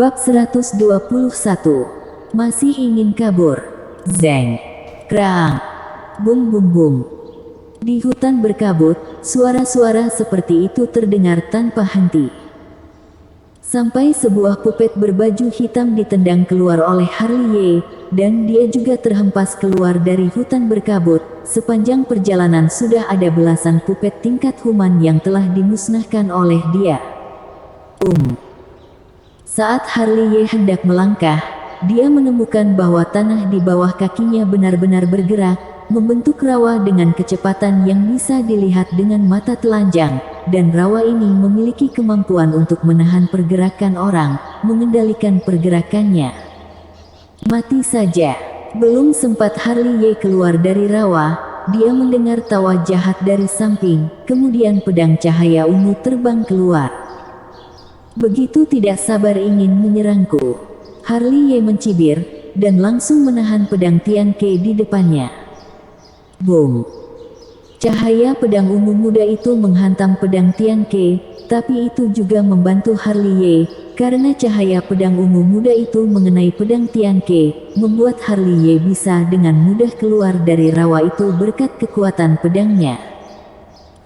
Bab 121. Masih ingin kabur. Zeng. Krang. Bum bum bum. Di hutan berkabut, suara-suara seperti itu terdengar tanpa henti. Sampai sebuah pupet berbaju hitam ditendang keluar oleh Harley Ye, dan dia juga terhempas keluar dari hutan berkabut. Sepanjang perjalanan sudah ada belasan pupet tingkat human yang telah dimusnahkan oleh dia. Saat Harley Ye hendak melangkah, dia menemukan bahwa tanah di bawah kakinya benar-benar bergerak, membentuk rawa dengan kecepatan yang bisa dilihat dengan mata telanjang, dan rawa ini memiliki kemampuan untuk menahan pergerakan orang, mengendalikan pergerakannya. Mati saja. Belum sempat Harley Ye keluar dari rawa, dia mendengar tawa jahat dari samping, kemudian pedang cahaya ungu terbang keluar. Begitu tidak sabar ingin menyerangku. Harley Ye mencibir, dan langsung menahan pedang Tian Ke di depannya. Boom! Cahaya pedang ungu muda itu menghantam pedang Tian Ke, tapi itu juga membantu Harley Ye, karena cahaya pedang ungu muda itu mengenai pedang Tian Ke, membuat Harley Ye bisa dengan mudah keluar dari rawa itu berkat kekuatan pedangnya.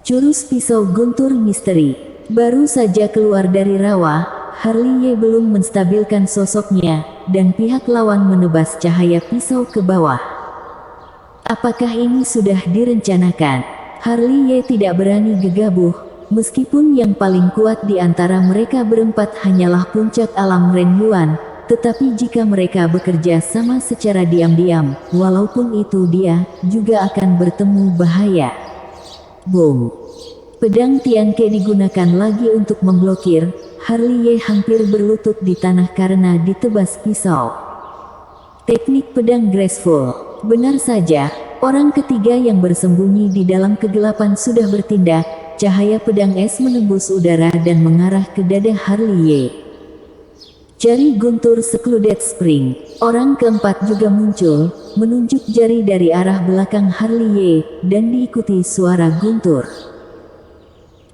Jurus pisau guntur misteri. Baru saja keluar dari rawa, Harley Ye belum menstabilkan sosoknya, dan pihak lawan menebas cahaya pisau ke bawah. Apakah ini sudah direncanakan? Harley Ye tidak berani gegabah, meskipun yang paling kuat di antara mereka berempat hanyalah puncak alam Ren Yuan, tetapi jika mereka bekerja sama secara diam-diam, walaupun itu dia, juga akan bertemu bahaya. Boom! Pedang Tian Ke digunakan lagi untuk memblokir. Harley Ye hampir berlutut di tanah karena ditebas pisau. Teknik pedang graceful. Benar saja, orang ketiga yang bersembunyi di dalam kegelapan sudah bertindak. Cahaya pedang es menembus udara dan mengarah ke dada Harley Ye. Jari guntur secluded spring. Orang keempat juga muncul, menunjuk jari dari arah belakang Harley Ye, dan diikuti suara guntur.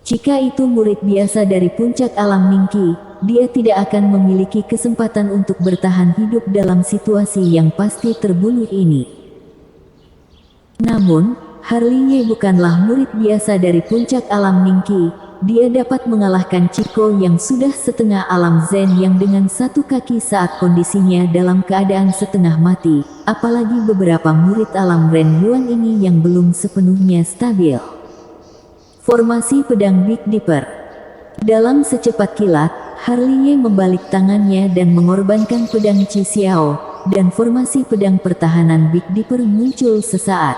Jika itu murid biasa dari puncak alam Ningqi, dia tidak akan memiliki kesempatan untuk bertahan hidup dalam situasi yang pasti terbunuh ini. Namun, Harley Ye bukanlah murid biasa dari puncak alam Ningqi. Dia dapat mengalahkan Chico yang sudah setengah alam Zen yang dengan satu kaki saat kondisinya dalam keadaan setengah mati, apalagi beberapa murid alam Ren Yuan ini yang belum sepenuhnya stabil. Formasi pedang Big Dipper. Dalam secepat kilat, Harley Ye membalik tangannya dan mengorbankan pedang Chi Xiao, dan formasi pedang pertahanan Big Dipper muncul sesaat.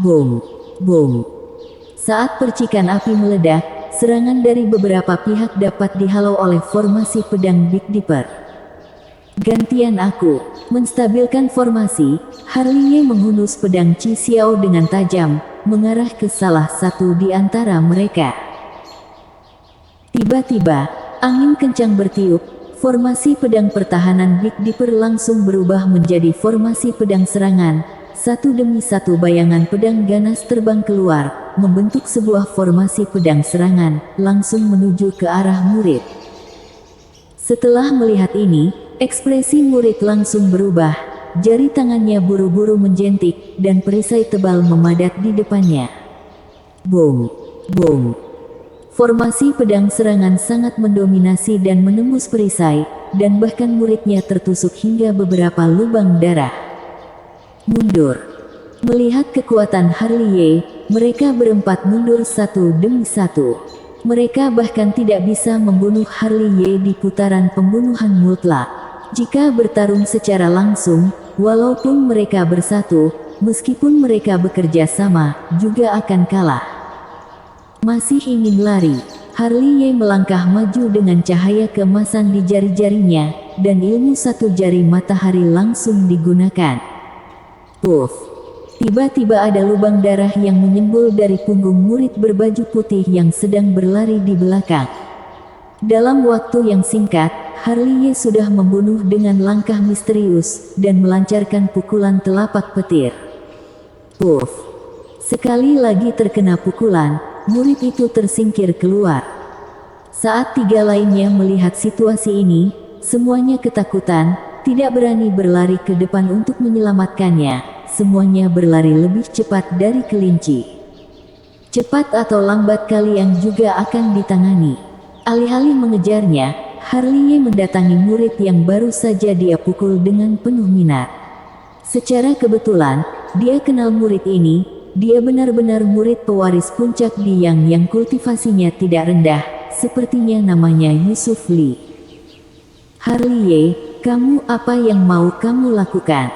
Boom! Boom! Saat percikan api meledak, serangan dari beberapa pihak dapat dihalau oleh formasi pedang Big Dipper. Gantian aku. Menstabilkan formasi, Harley Ye menghunus pedang Chi Xiao dengan tajam, mengarah ke salah satu di antara mereka. Tiba-tiba, angin kencang bertiup, formasi pedang pertahanan Big Dipper langsung berubah menjadi formasi pedang serangan. Satu demi satu bayangan pedang ganas terbang keluar, membentuk sebuah formasi pedang serangan, langsung menuju ke arah murid. Setelah melihat ini, ekspresi murid langsung berubah. Jari tangannya buru-buru menjentik, dan perisai tebal memadat di depannya. Boom! Boom! Formasi pedang serangan sangat mendominasi dan menembus perisai, dan bahkan muridnya tertusuk hingga beberapa lubang darah. Mundur. Melihat kekuatan Harley Ye, mereka berempat mundur satu demi satu. Mereka bahkan tidak bisa membunuh Harley Ye di putaran pembunuhan mutlak. Jika bertarung secara langsung, walaupun mereka bersatu, meskipun mereka bekerja sama, juga akan kalah. Masih ingin lari, Harley Ye melangkah maju dengan cahaya keemasan di jari-jarinya, dan ilmu satu jari matahari langsung digunakan. Puff! Tiba-tiba ada lubang darah yang menyembul dari punggung murid berbaju putih yang sedang berlari di belakang. Dalam waktu yang singkat, Harley Ye sudah membunuh dengan langkah misterius, dan melancarkan pukulan telapak petir. Puff! Sekali lagi terkena pukulan, murid itu tersingkir keluar. Saat tiga lainnya melihat situasi ini, semuanya ketakutan, tidak berani berlari ke depan untuk menyelamatkannya. Semuanya berlari lebih cepat dari kelinci. Cepat atau lambat kalian juga akan ditangani. Alih-alih mengejarnya, Harley mendatangi murid yang baru saja dia pukul dengan penuh minat. Secara kebetulan, dia kenal murid ini. Dia benar-benar murid pewaris puncak di yang kultivasinya tidak rendah. Sepertinya namanya Yusuf Lee. Harley, kamu apa yang mau kamu lakukan?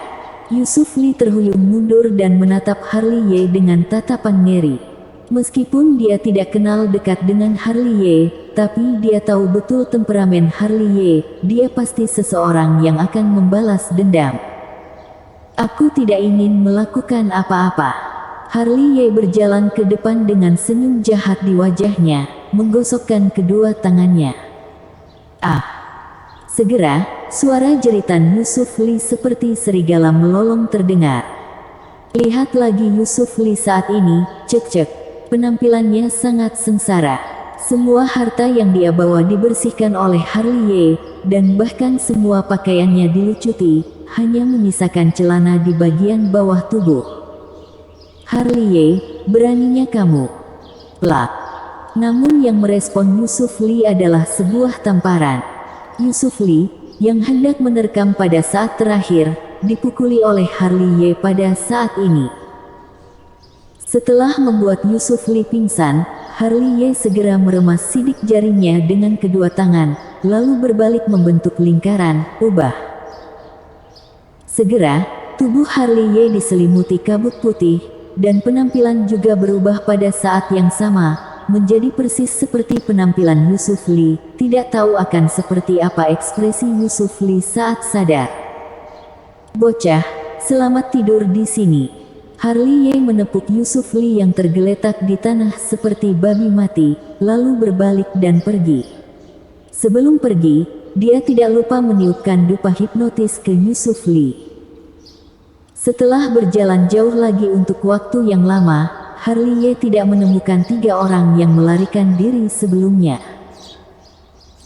Yusuf Lee terhuyung mundur dan menatap Harley dengan tatapan ngeri. Meskipun dia tidak kenal dekat dengan Harley, tapi dia tahu betul temperamen Harley. Dia pasti seseorang yang akan membalas dendam. Aku tidak ingin melakukan apa-apa. Harley berjalan ke depan dengan senyum jahat di wajahnya, menggosokkan kedua tangannya. Ah! Segera, suara jeritan Yusuf Lee seperti serigala melolong terdengar. Lihat lagi Yusuf Lee saat ini, cek-cek. Penampilannya sangat sengsara. Semua harta yang dia bawa dibersihkan oleh Harley, dan bahkan semua pakaiannya dilucuti, hanya menyisakan celana di bagian bawah tubuh. Harley, beraninya kamu. Plak. Namun yang merespon Yusuf Lee adalah sebuah tamparan. Yusuf Lee, yang hendak menerkam pada saat terakhir, dipukuli oleh Harley pada saat ini. Setelah membuat Yusuf Lee pingsan, Harley segera meremas sidik jarinya dengan kedua tangan, lalu berbalik membentuk lingkaran, ubah. Segera, tubuh Harley diselimuti kabut putih, dan penampilan juga berubah pada saat yang sama, menjadi persis seperti penampilan Yusuf Lee. Tidak tahu akan seperti apa ekspresi Yusuf Lee saat sadar. Bocah, selamat tidur di sini. Harley menepuk Yusuf Lee yang tergeletak di tanah seperti babi mati, lalu berbalik dan pergi. Sebelum pergi, dia tidak lupa meniupkan dupa hipnotis ke Yusuf Lee. Setelah berjalan jauh lagi untuk waktu yang lama, Harley tidak menemukan 3 orang yang melarikan diri sebelumnya.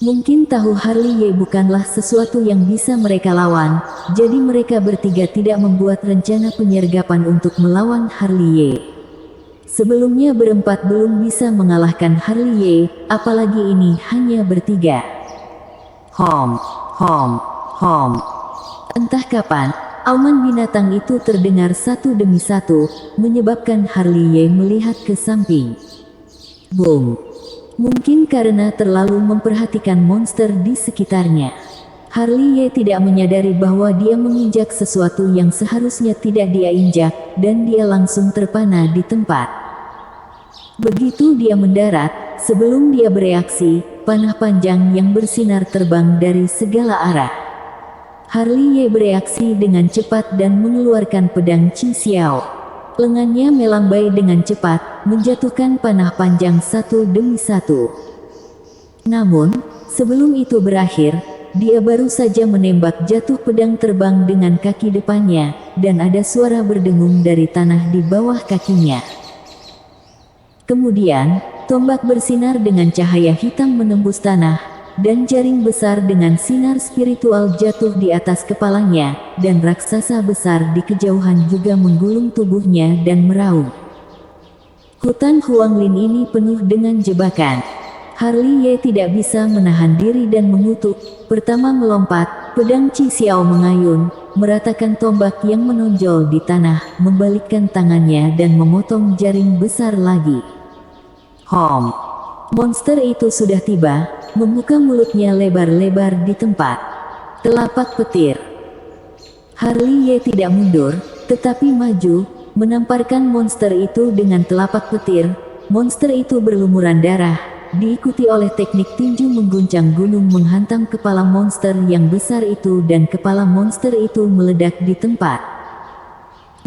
Mungkin tahu Harley bukanlah sesuatu yang bisa mereka lawan, jadi mereka bertiga tidak membuat rencana penyergapan untuk melawan Harley. Sebelumnya berempat belum bisa mengalahkan Harley, apalagi ini hanya bertiga. Hom. Entah kapan, auman binatang itu terdengar satu demi satu, menyebabkan Harley melihat ke samping. Boom. Mungkin karena terlalu memperhatikan monster di sekitarnya. Harley tidak menyadari bahwa dia menginjak sesuatu yang seharusnya tidak dia injak, dan dia langsung terpana di tempat. Begitu dia mendarat, sebelum dia bereaksi, panah panjang yang bersinar terbang dari segala arah. Harley bereaksi dengan cepat dan mengeluarkan pedang Chi Xiao. Lengannya melambai dengan cepat, menjatuhkan panah panjang satu demi satu. Namun, sebelum itu berakhir, dia baru saja menembak jatuh pedang terbang dengan kaki depannya, dan ada suara berdengung dari tanah di bawah kakinya. Kemudian, tombak bersinar dengan cahaya hitam menembus tanah, dan jaring besar dengan sinar spiritual jatuh di atas kepalanya, dan raksasa besar di kejauhan juga menggulung tubuhnya dan meraung. Hutan Huanglin ini penuh dengan jebakan. Harley tidak bisa menahan diri dan mengutuk. Pertama melompat, pedang Chi Xiao mengayun, meratakan tombak yang menonjol di tanah, membalikkan tangannya dan memotong jaring besar lagi. Hom. Monster itu sudah tiba, membuka mulutnya lebar-lebar di tempat. Telapak petir. Harley tidak mundur, tetapi maju, menamparkan monster itu dengan telapak petir. Monster itu berlumuran darah, diikuti oleh teknik tinju mengguncang gunung menghantam kepala monster yang besar itu dan kepala monster itu meledak di tempat.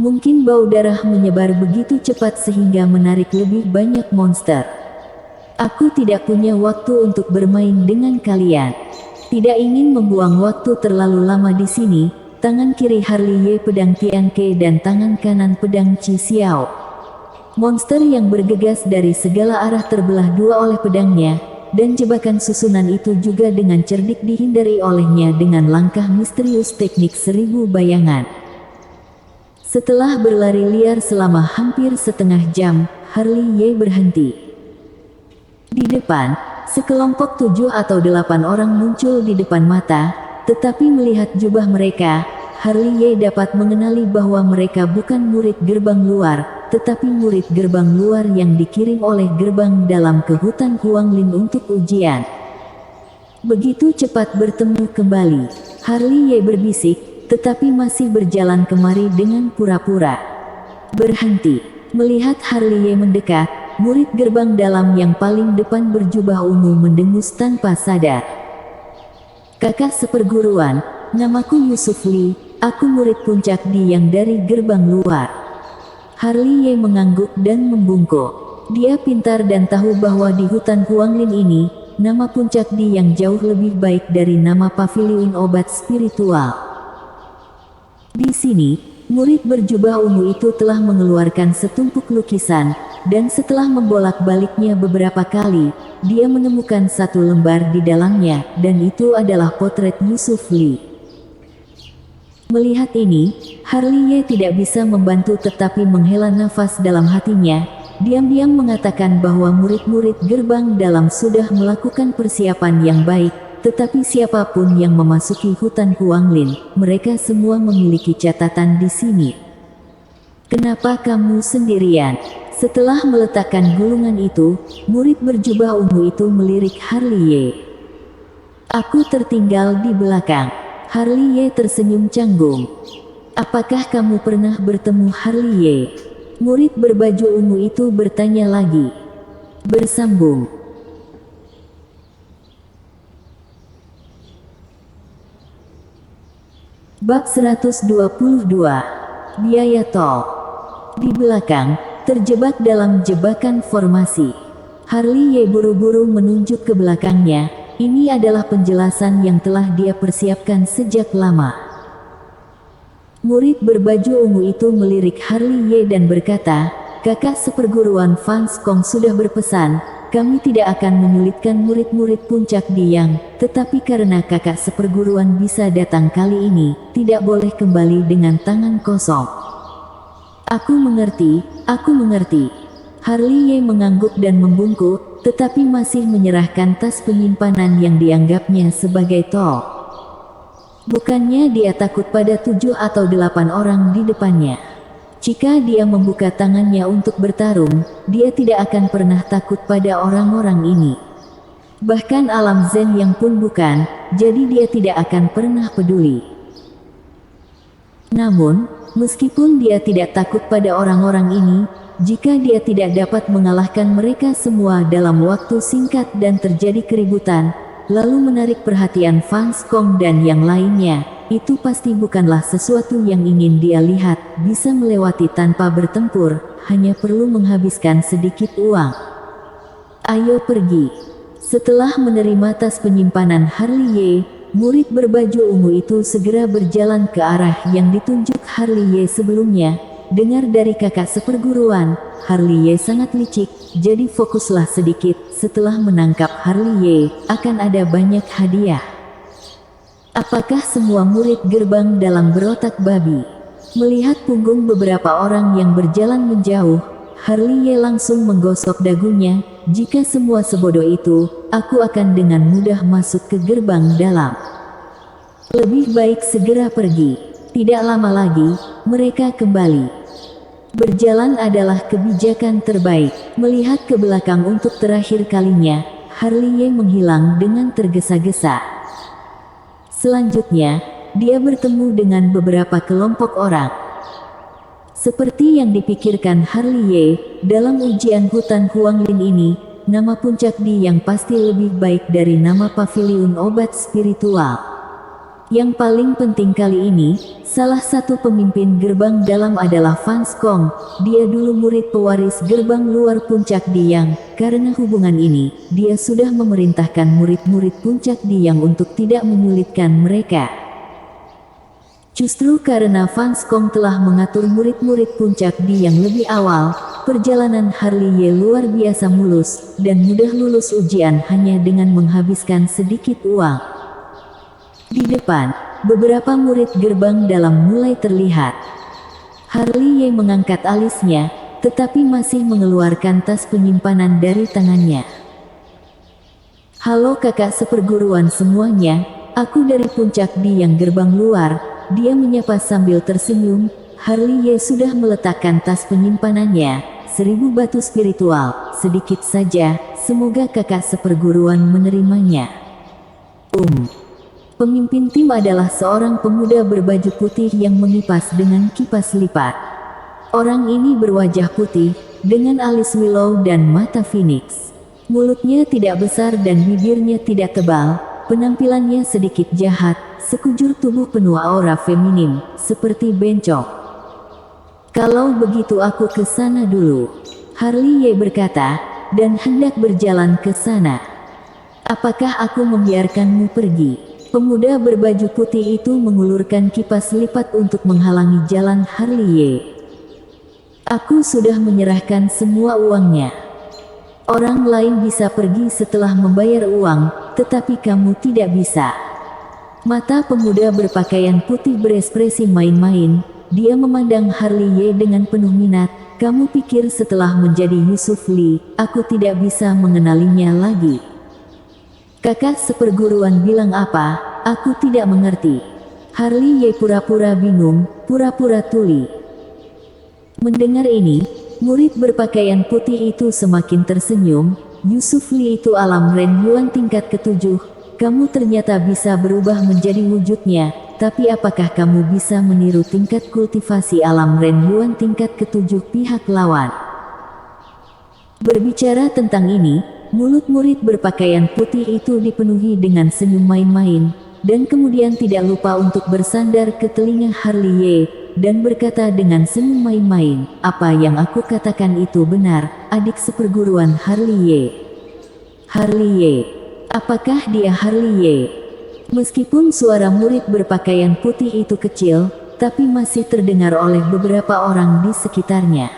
Mungkin bau darah menyebar begitu cepat sehingga menarik lebih banyak monster. Aku tidak punya waktu untuk bermain dengan kalian. Tidak ingin membuang waktu terlalu lama di sini. Tangan kiri Harley pedang Tian Ke dan tangan kanan pedang Chi Xiao. Monster yang bergegas dari segala arah terbelah dua oleh pedangnya, dan jebakan susunan itu juga dengan cerdik dihindari olehnya dengan langkah misterius teknik 1000 bayangan. Setelah berlari liar selama hampir setengah jam, Harley Ye berhenti. Di depan, sekelompok 7 atau 8 orang muncul di depan mata, tetapi melihat jubah mereka, Harley Ye dapat mengenali bahwa mereka bukan murid gerbang luar, tetapi murid gerbang luar yang dikirim oleh gerbang dalam ke hutan Huanglin untuk ujian. Begitu cepat bertemu kembali, Harley Ye berbisik, tetapi masih berjalan kemari dengan pura-pura berhenti. Melihat Harley Ye mendekat, murid gerbang dalam yang paling depan berjubah ungu mendengus tanpa sadar. "Kakak seperguruan, namaku Yusuf Li, aku murid puncak di yang dari gerbang luar." Harley Ye mengangguk dan membungkuk. Dia pintar dan tahu bahwa di hutan Huanglin ini, nama puncak di yang jauh lebih baik dari nama pavilion obat spiritual. Di sini, murid berjubah ungu itu telah mengeluarkan setumpuk lukisan, dan setelah membolak-baliknya beberapa kali, dia menemukan satu lembar di dalamnya, dan itu adalah potret Yusuf Li. Melihat ini, Harley Ye tidak bisa membantu tetapi menghela nafas dalam hatinya, diam-diam mengatakan bahwa murid-murid gerbang dalam sudah melakukan persiapan yang baik. Tetapi siapapun yang memasuki hutan Huanglin, mereka semua memiliki catatan di sini. "Kenapa kamu sendirian?" Setelah meletakkan gulungan itu, murid berjubah ungu itu melirik Harley Ye. "Aku tertinggal di belakang." Harley Ye tersenyum canggung. "Apakah kamu pernah bertemu Harley Ye?" Murid berbaju ungu itu bertanya lagi. Bersambung. Bab 122. Biaya tol. Di belakang, terjebak dalam jebakan formasi. Harley Ye buru-buru menunjuk ke belakangnya. Ini adalah penjelasan yang telah dia persiapkan sejak lama. Murid berbaju ungu itu melirik Harley Ye dan berkata, "Kakak seperguruan Fans Kong sudah berpesan, kami tidak akan menyulitkan murid-murid puncak Diyang, tetapi karena kakak seperguruan bisa datang kali ini, tidak boleh kembali dengan tangan kosong." Aku mengerti, aku mengerti." Harley Ye mengangguk dan membungkuk, tetapi masih menyerahkan tas penyimpanan yang dianggapnya sebagai tol. Bukannya dia takut pada 7 atau 8 orang di depannya. Jika dia membuka tangannya untuk bertarung, dia tidak akan pernah takut pada orang-orang ini. Bahkan alam Zen yang pun bukan, jadi dia tidak akan pernah peduli. Namun, meskipun dia tidak takut pada orang-orang ini, jika dia tidak dapat mengalahkan mereka semua dalam waktu singkat dan terjadi keributan, lalu menarik perhatian Fans Kong dan yang lainnya, itu pasti bukanlah sesuatu yang ingin dia lihat. Bisa melewati tanpa bertempur, hanya perlu menghabiskan sedikit uang. "Ayo pergi." Setelah menerima tas penyimpanan Harley Ye, murid berbaju ungu itu segera berjalan ke arah yang ditunjuk Harley Ye sebelumnya. Dengar dari kakak seperguruan, Harley Ye sangat licik, jadi fokuslah sedikit. Setelah menangkap Harley Ye, akan ada banyak hadiah. Apakah semua murid gerbang dalam berotak babi? Melihat punggung beberapa orang yang berjalan menjauh, Harley Ye langsung menggosok dagunya. "Jika semua sebodoh itu, aku akan dengan mudah masuk ke gerbang dalam. Lebih baik segera pergi." Tidak lama lagi, mereka kembali. Berjalan adalah kebijakan terbaik. Melihat ke belakang untuk terakhir kalinya, Harley Ye menghilang dengan tergesa-gesa. Selanjutnya, dia bertemu dengan beberapa kelompok orang. Seperti yang dipikirkan Harley Ye, dalam ujian hutan Huanglin ini, nama puncak di yang pasti lebih baik dari nama pavilion obat spiritual. Yang paling penting kali ini, salah satu pemimpin gerbang dalam adalah Fans Kong. Dia dulu murid pewaris gerbang luar puncak Diyang. Karena hubungan ini, dia sudah memerintahkan murid-murid puncak Diyang untuk tidak menyulitkan mereka. Justru karena Fans Kong telah mengatur murid-murid puncak Diyang lebih awal, perjalanan Harley Ye luar biasa mulus, dan mudah lulus ujian hanya dengan menghabiskan sedikit uang. Di depan, beberapa murid gerbang dalam mulai terlihat. Harley Ye mengangkat alisnya, tetapi masih mengeluarkan tas penyimpanan dari tangannya. "Halo kakak seperguruan semuanya, aku dari puncak di yang gerbang luar," dia menyapa sambil tersenyum. Harley Ye sudah meletakkan tas penyimpanannya. 1000 batu spiritual, sedikit saja, semoga kakak seperguruan menerimanya. Pemimpin tim adalah seorang pemuda berbaju putih yang mengipas dengan kipas lipat. Orang ini berwajah putih, dengan alis willow dan mata phoenix. Mulutnya tidak besar dan bibirnya tidak tebal, penampilannya sedikit jahat, sekujur tubuh penuh aura feminim, seperti bencong. "Kalau begitu aku ke sana dulu," Harley Ye berkata, dan hendak berjalan ke sana. "Apakah aku membiarkanmu pergi?" Pemuda berbaju putih itu mengulurkan kipas lipat untuk menghalangi jalan Harley Ye. "Aku sudah menyerahkan semua uangnya. Orang lain bisa pergi setelah membayar uang, tetapi kamu tidak bisa." Mata pemuda berpakaian putih berekspresi main-main. Dia memandang Harley Ye dengan penuh minat. "Kamu pikir setelah menjadi Yusuf Lee, aku tidak bisa mengenalinya lagi?" "Kakak seperguruan bilang apa? Aku tidak mengerti." Harley Ye pura-pura bingung, pura-pura tuli. Mendengar ini, murid berpakaian putih itu semakin tersenyum. "Yusuf Lee itu alam Ren Yuan tingkat ke-7. Kamu ternyata bisa berubah menjadi wujudnya. Tapi apakah kamu bisa meniru tingkat kultivasi alam Ren Yuan tingkat ke-7 pihak lawan?" Berbicara tentang ini, mulut murid berpakaian putih itu dipenuhi dengan senyum main-main, dan kemudian tidak lupa untuk bersandar ke telinga Harley Ye, dan berkata dengan senyum main-main, "Apa yang aku katakan itu benar, adik seperguruan Harley Ye." "Harley Ye? Apakah dia Harley Ye?" Meskipun suara murid berpakaian putih itu kecil, tapi masih terdengar oleh beberapa orang di sekitarnya.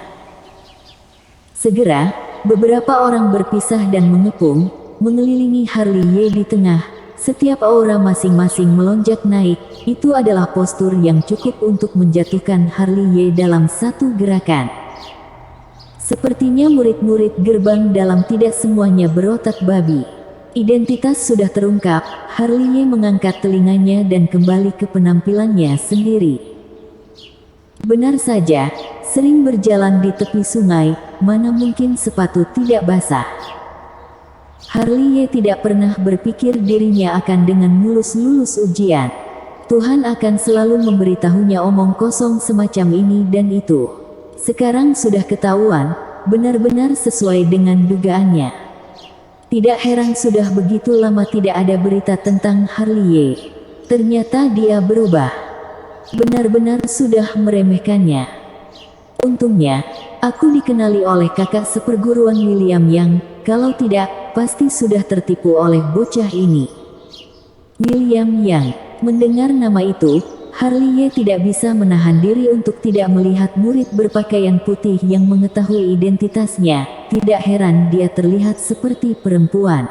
Segera, beberapa orang berpisah dan mengepung, mengelilingi Harley Ye di tengah. Setiap aura masing-masing melonjak naik. Itu adalah postur yang cukup untuk menjatuhkan Harley Ye dalam satu gerakan. Sepertinya murid-murid gerbang dalam tidak semuanya berotak babi. Identitas sudah terungkap. Harley Ye mengangkat telinganya dan kembali ke penampilannya sendiri. Benar saja, sering berjalan di tepi sungai, mana mungkin sepatu tidak basah. Harley Ye tidak pernah berpikir dirinya akan dengan mulus lulus ujian. Tuhan akan selalu memberitahunya omong kosong semacam ini dan itu. Sekarang sudah ketahuan, benar-benar sesuai dengan dugaannya. Tidak heran sudah begitu lama tidak ada berita tentang Harley Ye. Ternyata dia berubah. Benar-benar sudah meremehkannya. Untungnya, aku dikenali oleh kakak seperguruan William Yang, kalau tidak, pasti sudah tertipu oleh bocah ini. William Yang. Mendengar nama itu, Harley Ye tidak bisa menahan diri untuk tidak melihat murid berpakaian putih yang mengetahui identitasnya. Tidak heran dia terlihat seperti perempuan.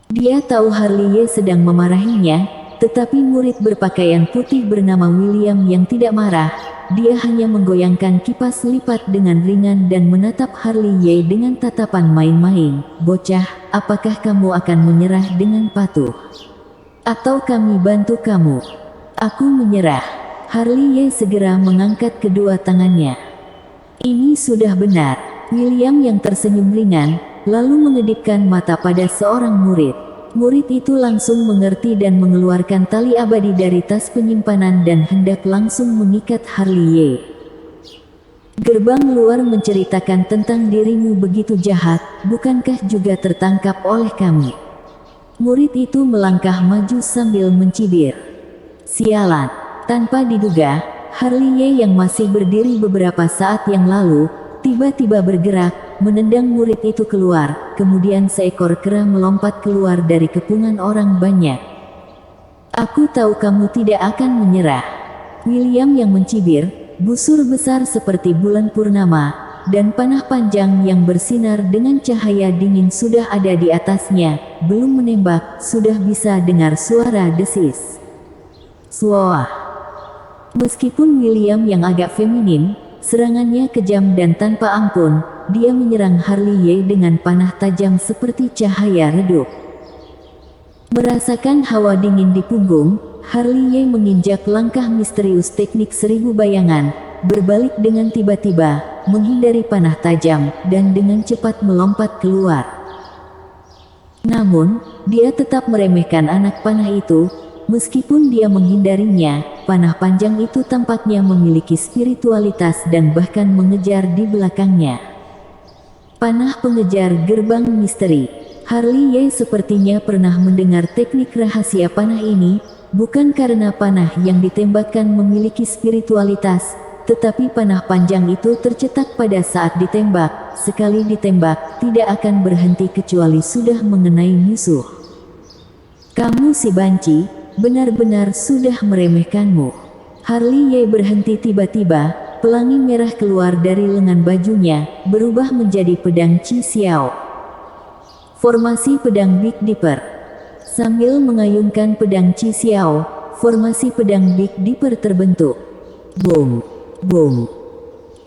Dia tahu Harley Ye sedang memarahinya, tetapi murid berpakaian putih bernama William yang tidak marah. Dia hanya menggoyangkan kipas lipat dengan ringan dan menatap Harley Ye dengan tatapan main-main. "Bocah, apakah kamu akan menyerah dengan patuh? Atau kami bantu kamu?" "Aku menyerah." Harley Ye segera mengangkat kedua tangannya. "Ini sudah benar." William yang tersenyum ringan, lalu mengedipkan mata pada seorang murid. Murid itu langsung mengerti dan mengeluarkan tali abadi dari tas penyimpanan dan hendak langsung mengikat Harley Ye. "Gerbang luar menceritakan tentang dirimu begitu jahat, bukankah juga tertangkap oleh kami?" Murid itu melangkah maju sambil mencibir. Sialan. Tanpa diduga, Harley Ye yang masih berdiri beberapa saat yang lalu, tiba-tiba bergerak, menendang murid itu keluar, kemudian seekor kera melompat keluar dari kepungan orang banyak. "Aku tahu kamu tidak akan menyerah." William yang mencibir, busur besar seperti bulan purnama, dan panah panjang yang bersinar dengan cahaya dingin sudah ada di atasnya. Belum menembak, sudah bisa dengar suara desis. Suah. Meskipun William yang agak feminin, serangannya kejam dan tanpa ampun, dia menyerang Harley Ye dengan panah tajam seperti cahaya redup. Merasakan hawa dingin di punggung, Harley Ye menginjak langkah misterius teknik 1000 bayangan, berbalik dengan tiba-tiba, menghindari panah tajam, dan dengan cepat melompat keluar. Namun, dia tetap meremehkan anak panah itu. Meskipun dia menghindarinya, panah panjang itu tampaknya memiliki spiritualitas dan bahkan mengejar di belakangnya. Panah pengejar gerbang misteri. Harley Ye sepertinya pernah mendengar teknik rahasia panah ini, bukan karena panah yang ditembakkan memiliki spiritualitas, tetapi panah panjang itu tercetak pada saat ditembak. Sekali ditembak, tidak akan berhenti kecuali sudah mengenai musuh. Kamu si banci, benar-benar sudah meremehkanmu. Harley Ye berhenti tiba-tiba, pelangi merah keluar dari lengan bajunya, berubah menjadi pedang Chi Xiao. Formasi pedang Big Dipper. Sambil mengayunkan pedang Chi Xiao, formasi pedang Big Dipper terbentuk. Boom, boom.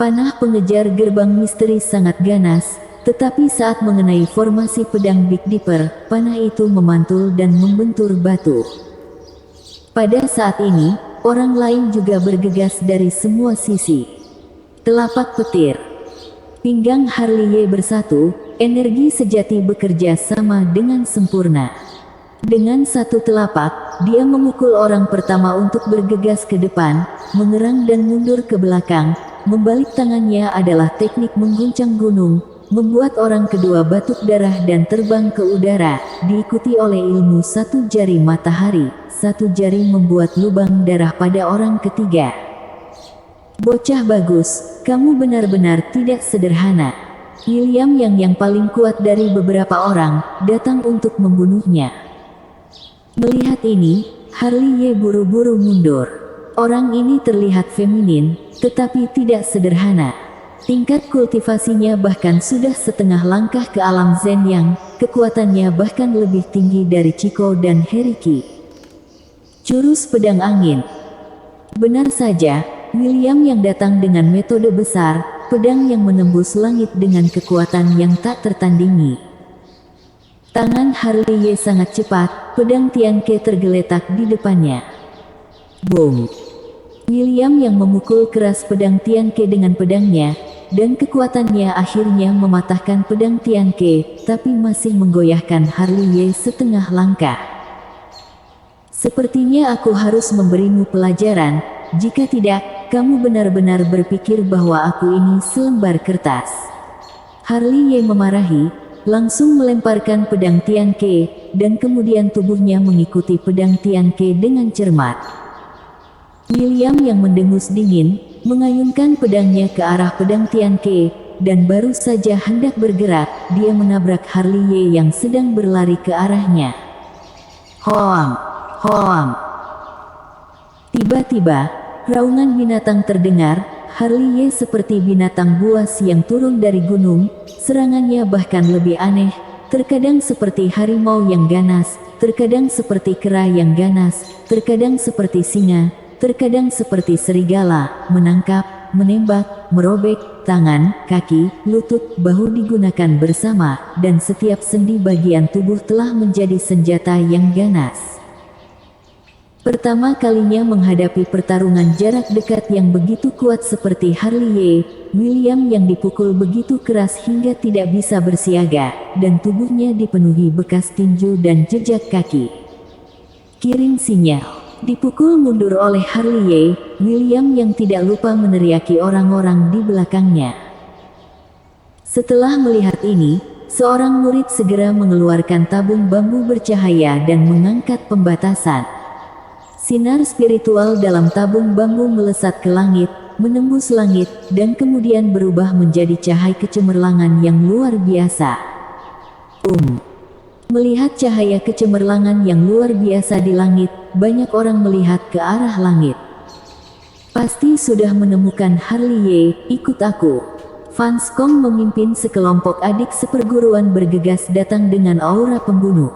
Panah pengejar gerbang misteri sangat ganas, tetapi saat mengenai formasi pedang Big Dipper, panah itu memantul dan membentur batu. Pada saat ini, orang lain juga bergegas dari semua sisi. Telapak petir. Pinggang Harley Ye bersatu, energi sejati bekerja sama dengan sempurna. Dengan satu telapak, dia memukul orang pertama untuk bergegas ke depan, mengerang dan mundur ke belakang. Membalik tangannya adalah teknik mengguncang gunung, membuat orang kedua batuk darah dan terbang ke udara, diikuti oleh ilmu satu jari matahari. Satu jari membuat lubang darah pada orang ketiga. Bocah bagus, kamu benar-benar tidak sederhana. William yang paling kuat dari beberapa orang, datang untuk membunuhnya. Melihat ini, Harley Ye buru-buru mundur. Orang ini terlihat feminin, tetapi tidak sederhana. Tingkat kultivasinya bahkan sudah setengah langkah ke alam Zen yang, kekuatannya bahkan lebih tinggi dari Chico dan Heriki. Jurus pedang angin. Benar saja, William yang datang dengan metode besar, pedang yang menembus langit dengan kekuatan yang tak tertandingi. Tangan Harley Ye sangat cepat, pedang Tian Ke tergeletak di depannya. Boom! William yang memukul keras pedang Tian Ke dengan pedangnya, dan kekuatannya akhirnya mematahkan pedang Tian Ke, tapi masih menggoyahkan Harley Ye setengah langkah. Sepertinya aku harus memberimu pelajaran, jika tidak, kamu benar-benar berpikir bahwa aku ini selembar kertas. Harley Ye memarahi, langsung melemparkan pedang Tian Ke, dan kemudian tubuhnya mengikuti pedang Tian Ke dengan cermat. William yang mendengus dingin, mengayunkan pedangnya ke arah pedang Tian Ke, dan baru saja hendak bergerak, dia menabrak Harley Ye yang sedang berlari ke arahnya. Hoam! Hoam! Tiba-tiba, raungan binatang terdengar. Harley Ye seperti binatang buas yang turun dari gunung, serangannya bahkan lebih aneh, terkadang seperti harimau yang ganas, terkadang seperti kera yang ganas, terkadang seperti singa, terkadang seperti serigala, menangkap, menembak, merobek, tangan, kaki, lutut, bahu digunakan bersama, dan setiap sendi bagian tubuh telah menjadi senjata yang ganas. Pertama kalinya menghadapi pertarungan jarak dekat yang begitu kuat seperti Harley Ye, William yang dipukul begitu keras hingga tidak bisa bersiaga, dan tubuhnya dipenuhi bekas tinju dan jejak kaki. Kirim sinyal. Dipukul mundur oleh Harley Ye, William yang tidak lupa meneriaki orang-orang di belakangnya. Setelah melihat ini, seorang murid segera mengeluarkan tabung bambu bercahaya dan mengangkat pembatasan. Sinar spiritual dalam tabung bambu melesat ke langit, menembus langit, dan kemudian berubah menjadi cahaya kecemerlangan yang luar biasa. Melihat cahaya kecemerlangan yang luar biasa di langit, banyak orang melihat ke arah langit. Pasti sudah menemukan Harley Ye, ikut aku. Van Skong memimpin sekelompok adik seperguruan bergegas datang dengan aura pembunuh.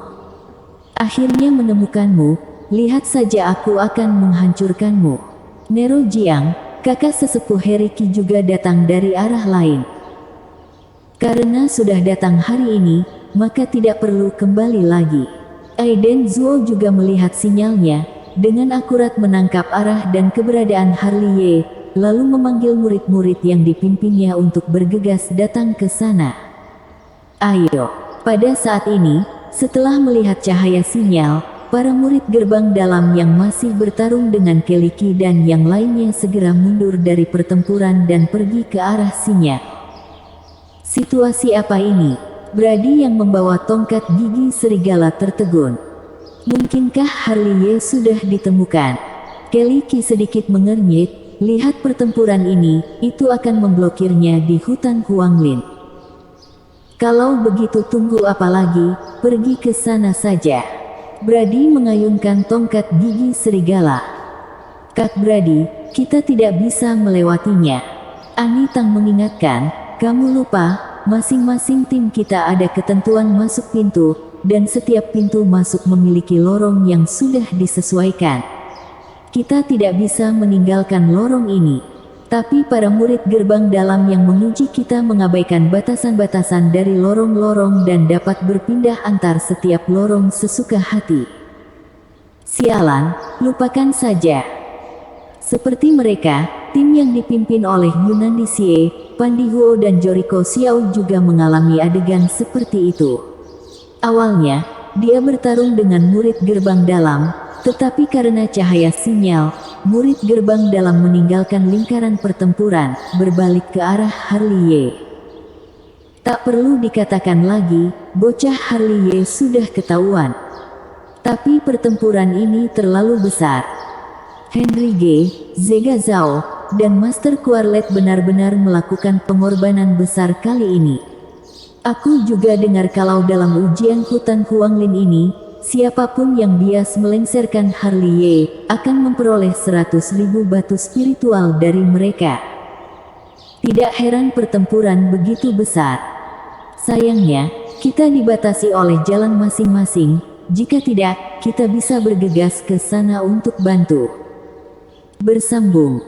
Akhirnya menemukanmu, lihat saja aku akan menghancurkanmu. Nero Jiang, kakak sesepuh Heriki juga datang dari arah lain. Karena sudah datang hari ini, maka tidak perlu kembali lagi. Aiden Zuo juga melihat sinyalnya, dengan akurat menangkap arah dan keberadaan Harley Ye, lalu memanggil murid-murid yang dipimpinnya untuk bergegas datang ke sana. Ayo. Pada saat ini, setelah melihat cahaya sinyal, para murid gerbang dalam yang masih bertarung dengan Keliki dan yang lainnya segera mundur dari pertempuran dan pergi ke arah sinyal. Situasi apa ini? Brady yang membawa tongkat gigi serigala tertegun. Mungkinkah Harley Ye sudah ditemukan? Keliki sedikit mengernyit. Lihat pertempuran ini, itu akan memblokirnya di hutan Huanglin. Kalau begitu tunggu apa lagi, pergi ke sana saja. Brady mengayunkan tongkat gigi serigala. Kak Brady, kita tidak bisa melewatinya. Ani Tang mengingatkan, kamu lupa, masing-masing tim kita ada ketentuan masuk pintu, dan setiap pintu masuk memiliki lorong yang sudah disesuaikan. Kita tidak bisa meninggalkan lorong ini. Tapi para murid gerbang dalam yang mengunci kita mengabaikan batasan-batasan dari lorong-lorong dan dapat berpindah antar setiap lorong sesuka hati. Sialan, lupakan saja. Seperti mereka, tim yang dipimpin oleh Yunandi Xie, Pandi Huo dan Joriko Xiao juga mengalami adegan seperti itu. Awalnya, dia bertarung dengan murid gerbang dalam, tetapi karena cahaya sinyal, murid gerbang dalam meninggalkan lingkaran pertempuran, berbalik ke arah Harley Ye. Tak perlu dikatakan lagi, bocah Harley Ye sudah ketahuan. Tapi pertempuran ini terlalu besar. Henry G, Zega Zhao, dan Master Quarlet benar-benar melakukan pengorbanan besar kali ini. Aku juga dengar kalau dalam ujian hutan Huanglin ini, siapapun yang bias melengsarkan Harley Ye, akan memperoleh 100.000 batu spiritual dari mereka. Tidak heran pertempuran begitu besar. Sayangnya, kita dibatasi oleh jalan masing-masing, jika tidak, kita bisa bergegas ke sana untuk bantu. Bersambung.